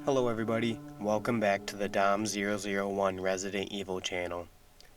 Hello everybody, welcome back to the Dom001 Resident Evil channel.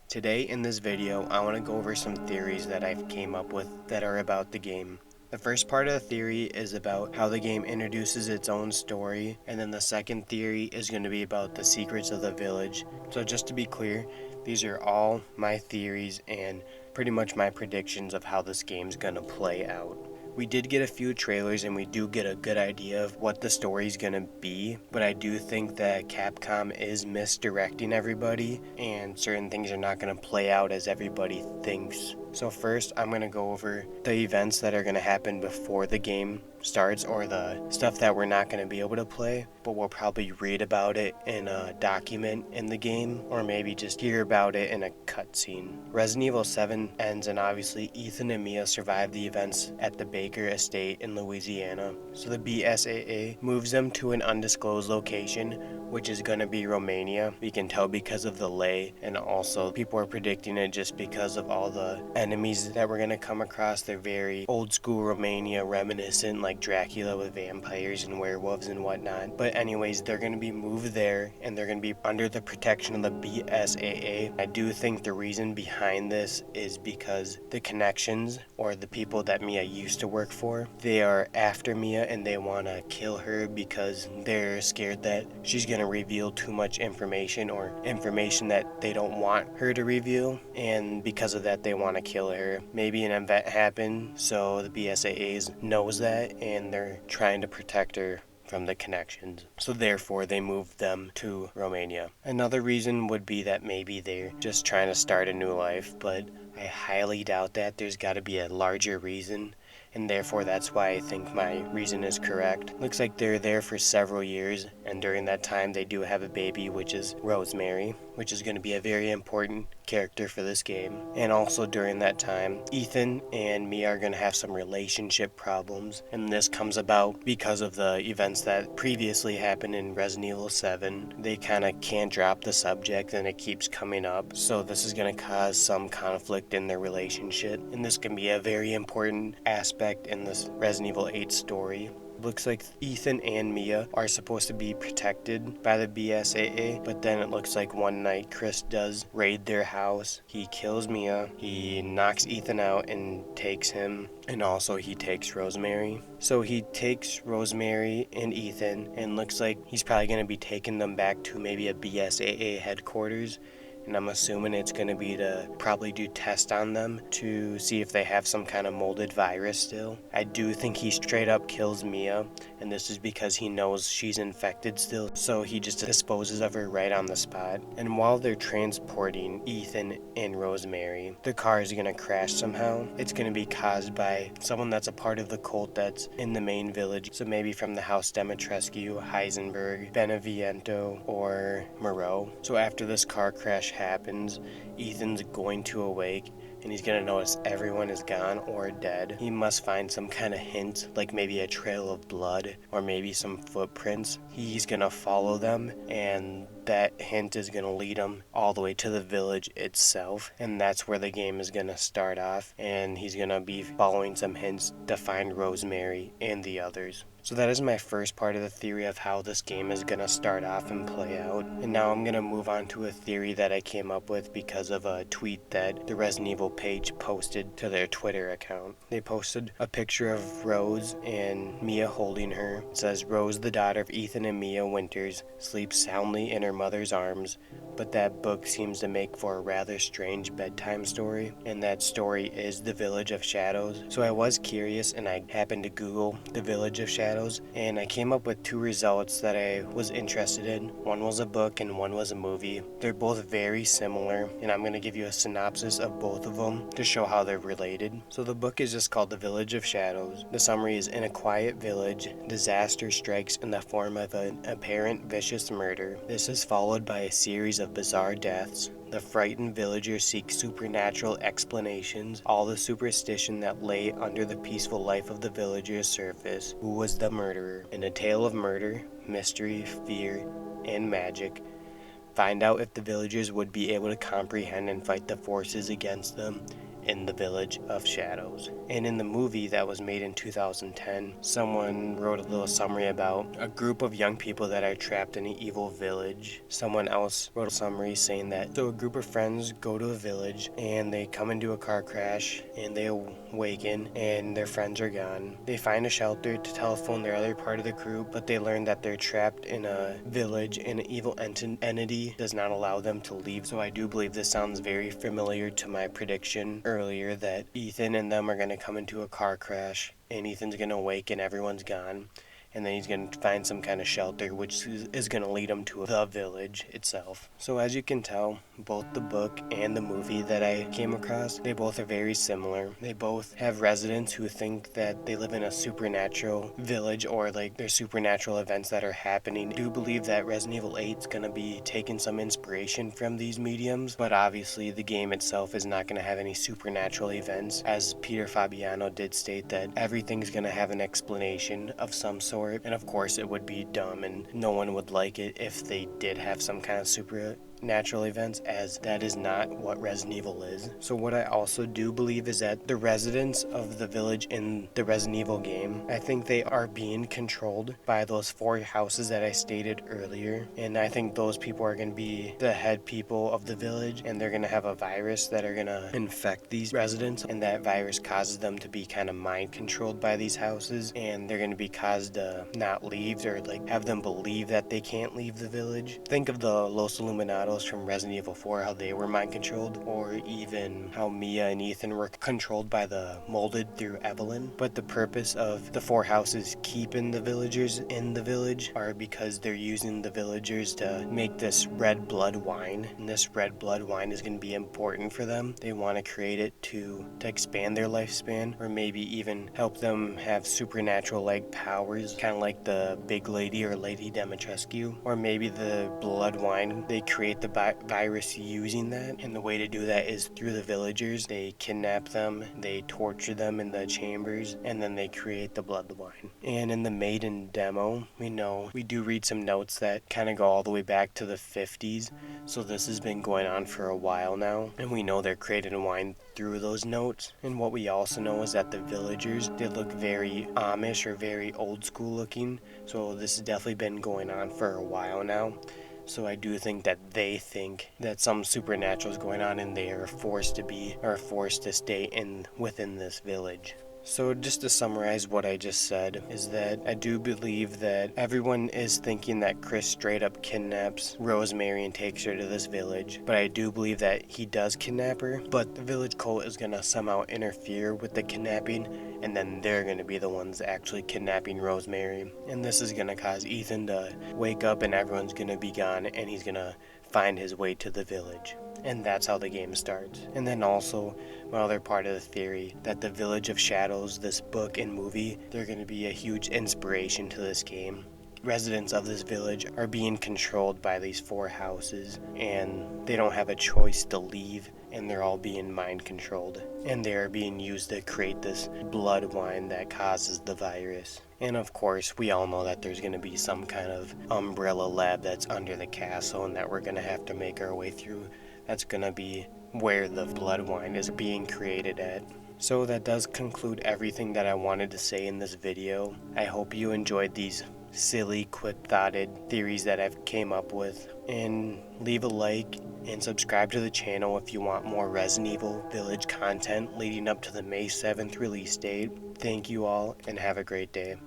Today in this video, I want to go over some theories that I've came up with that are about the game. The first part of the theory is about how the game introduces its own story, and then the second theory is going to be about the secrets of the village. So just to be clear, these are all my theories and pretty much my predictions of how this game's going to play out. We did get a few trailers and we do get a good idea of what the story's gonna be, but I do think that Capcom is misdirecting everybody and certain things are not gonna play out as everybody thinks. So first, I'm gonna go over the events that are gonna happen before the game starts, or the stuff that we're not going to be able to play, but we'll probably read about it in a document in the game, or maybe just hear about it in a cutscene. Resident Evil 7 ends, and obviously Ethan and Mia survive the events at the Baker estate in Louisiana. So the BSAA moves them to an undisclosed location, which is going to be Romania. We can tell because of the lay, and also people are predicting it just because of all the enemies that we're going to come across. They're very old school Romania reminiscent, like Dracula with vampires and werewolves and whatnot. But anyways, they're going to be moved there and they're going to be under the protection of the BSAA. I do think the reason behind this is because the connections, or the people that Mia used to work for, they are after Mia and they want to kill her because they're scared that she's going to reveal too much information, or information that they don't want her to reveal, and because of that they want to kill her. Maybe an event happened, so the BSAAs knows that and they're trying to protect her from the connections. So therefore they moved them to Romania. Another reason would be that maybe they're just trying to start a new life, but I highly doubt that. There's got to be a larger reason, and therefore that's why I think my reason is correct. Looks like they're there for several years, and during that time they do have a baby, which is Rosemary, which is going to be a very important character for this game. And also during that time, Ethan and Mia are going to have some relationship problems, and this comes about because of the events that previously happened in Resident Evil 7. They kind of can't drop the subject and it keeps coming up, so this is going to cause some conflict in their relationship, and this can be a very important aspect in this Resident Evil 8 story. Looks like Ethan and Mia are supposed to be protected by the BSAA, but then it looks like one night Chris does raid their house. He kills Mia, he knocks Ethan out and takes him, and also he takes Rosemary. So he takes Rosemary and Ethan, and looks like he's probably going to be taking them back to maybe a BSAA headquarters. And I'm assuming it's going to be to probably do tests on them to see if they have some kind of molded virus still. I do think he straight up kills Mia, and this is because he knows she's infected still, so he just disposes of her right on the spot. And while they're transporting Ethan and Rosemary, the car is going to crash somehow. It's going to be caused by someone that's a part of the cult that's in the main village, so maybe from the House Demetrescu, Heisenberg, Beneviento, or Moreau. So after this car crash happens, Ethan's going to awake and he's going to notice everyone is gone or dead. He must find some kind of hint, like maybe a trail of blood or maybe some footprints. He's going to follow them, and that hint is going to lead him all the way to the village itself, and that's where the game is going to start off, and he's going to be following some hints to find Rosemary and the others. So that is my first part of the theory of how this game is going to start off and play out. And now I'm going to move on to a theory that I came up with because of a tweet that the Resident Evil page posted to their Twitter account. They posted a picture of Rose and Mia holding her. It says, "Rose, the daughter of Ethan and Mia Winters, sleeps soundly in her mother's arms, but that book seems to make for a rather strange bedtime story, and that story is The Village of Shadows." So I was curious and I happened to Google The Village of Shadows, and I came up with two results that I was interested in. One was a book and one was a movie. They're both very similar, and I'm going to give you a synopsis of both of them to show how they're related. So the book is just called The Village of Shadows. The summary is, in a quiet village, disaster strikes in the form of an apparent vicious murder. This is followed by a series of bizarre deaths. The frightened villagers seek supernatural explanations, all the superstition that lay under the peaceful life of the villagers' surface. Who was the murderer? In a tale of murder, mystery, fear, and magic, find out if the villagers would be able to comprehend and fight the forces against them, in the Village of Shadows. And in the movie that was made in 2010, someone wrote a little summary about a group of young people that are trapped in an evil village. Someone else wrote a summary saying that so a group of friends go to a village and they come into a car crash and they awaken and their friends are gone. They find a shelter to telephone their other part of the group, but they learn that they're trapped in a village and an evil entity does not allow them to leave. So I do believe this sounds very familiar to my prediction earlier that Ethan and them are going to come into a car crash and Ethan's going to awaken, everyone's gone, and then he's going to find some kind of shelter which is going to lead him to the village itself. So as you can tell, both the book and the movie that I came across, they both are very similar. They both have residents who think that they live in a supernatural village or like there's supernatural events that are happening. I do believe that Resident Evil 8 is going to be taking some inspiration from these mediums, but obviously the game itself is not going to have any supernatural events, as Peter Fabiano did state that everything's going to have an explanation of some sort. And of course it would be dumb and no one would like it if they did have some kind of supernatural events, as that is not what Resident Evil is. So what I also do believe is that the residents of the village in the Resident Evil game, I think they are being controlled by those 4 houses that I stated earlier, and I think those people are going to be the head people of the village, and they're going to have a virus that are going to infect these residents, and that virus causes them to be kind of mind controlled by these houses, and they're going to be caused to not leave or like have them believe that they can't leave the village. Think of the Los Illuminados from Resident Evil 4, how they were mind controlled, or even how Mia and Ethan were controlled by the molded through Evelyn. But the purpose of the 4 houses keeping the villagers in the village are because they're using the villagers to make this red blood wine, and this red blood wine is going to be important for them. They want to create it to expand their lifespan, or maybe even help them have supernatural like powers, kind of like the big lady or Lady Dimitrescu. Or maybe the blood wine, they create the virus using that, and the way to do that is through the villagers. They kidnap them, they torture them in the chambers, and then they create the blood wine. And in the maiden demo, we do read some notes that kind of go all the way back to the 50s, so this has been going on for a while now, and we know they're creating wine through those notes. And what we also know is that the villagers, they look very Amish or very old school looking, so this has definitely been going on for a while now. So I do think that they think that some supernatural is going on and they are forced to stay within this village. So just to summarize what I just said is that I do believe that everyone is thinking that Chris straight up kidnaps Rosemary and takes her to this village, but I do believe that he does kidnap her, but the village cult is going to somehow interfere with the kidnapping, and then they're going to be the ones actually kidnapping Rosemary, and this is going to cause Ethan to wake up and everyone's going to be gone and he's going to find his way to the village. And that's how the game starts. And then also, my other part of the theory, that the Village of Shadows, this book and movie, they're going to be a huge inspiration to this game. Residents of this village are being controlled by these 4 houses, and they don't have a choice to leave, and they're all being mind controlled. And they are being used to create this blood wine that causes the virus. And of course, we all know that there's going to be some kind of umbrella lab that's under the castle and that we're going to have to make our way through. That's going to be where the blood wine is being created at. So that does conclude everything that I wanted to say in this video. I hope you enjoyed these silly, quick-thoughted theories that I've came up with. And leave a like and subscribe to the channel if you want more Resident Evil Village content leading up to the May 7th release date. Thank you all and have a great day.